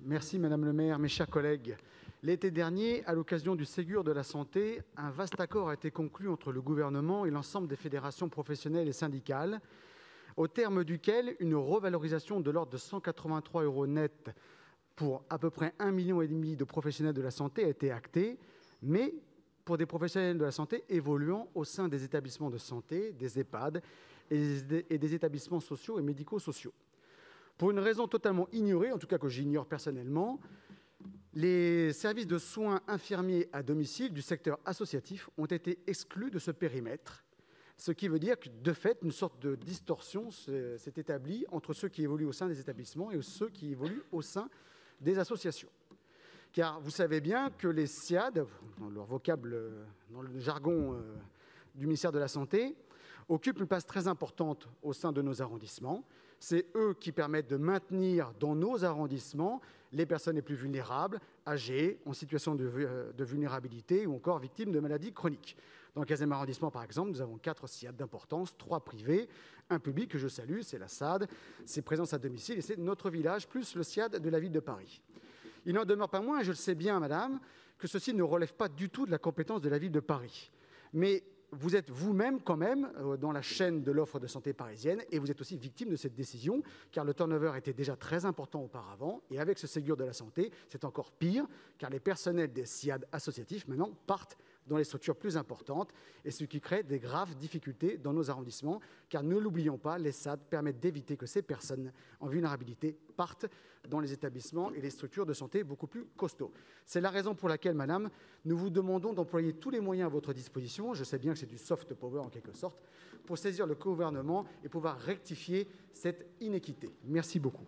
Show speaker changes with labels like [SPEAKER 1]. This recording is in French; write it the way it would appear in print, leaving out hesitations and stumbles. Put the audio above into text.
[SPEAKER 1] Merci Madame le maire, mes chers collègues. L'été dernier, à l'occasion du Ségur de la santé, un vaste accord a été conclu entre le gouvernement et l'ensemble des fédérations professionnelles et syndicales, au terme duquel une revalorisation de l'ordre de 183 € net pour à peu près 1,5 million de professionnels de la santé a été actée, mais pour des professionnels de la santé évoluant au sein des établissements de santé, des EHPAD et des établissements sociaux et médico-sociaux. Pour une raison totalement ignorée, en tout cas que j'ignore personnellement, les services de soins infirmiers à domicile du secteur associatif ont été exclus de ce périmètre, ce qui veut dire que, de fait, une sorte de distorsion s'est établie entre ceux qui évoluent au sein des établissements et ceux qui évoluent au sein des associations. Car vous savez bien que les SSIAD, dans leur vocable, dans le jargon du ministère de la Santé, occupent une place très importante au sein de nos arrondissements. C'est eux qui permettent de maintenir dans nos arrondissements les personnes les plus vulnérables, âgées, en situation de vulnérabilité ou encore victimes de maladies chroniques. Dans le 15e arrondissement, par exemple, nous avons 4 SSIAD d'importance, 3 privés, un public que je salue, c'est la SAD, c'est Présence à domicile et c'est Notre Village, plus le SSIAD de la ville de Paris. Il n'en demeure pas moins, et je le sais bien, madame, que ceci ne relève pas du tout de la compétence de la ville de Paris. Mais vous êtes vous-même quand même dans la chaîne de l'offre de santé parisienne et vous êtes aussi victime de cette décision, car le turnover était déjà très important auparavant et avec ce Ségur de la santé, c'est encore pire, car les personnels des SSIAD associatifs maintenant partent dans les structures plus importantes, et ce qui crée des graves difficultés dans nos arrondissements, car ne l'oublions pas, les SSAD permettent d'éviter que ces personnes en vulnérabilité partent dans les établissements et les structures de santé beaucoup plus costauds. C'est la raison pour laquelle, madame, nous vous demandons d'employer tous les moyens à votre disposition, je sais bien que c'est du soft power en quelque sorte, pour saisir le gouvernement et pouvoir rectifier cette inéquité. Merci beaucoup.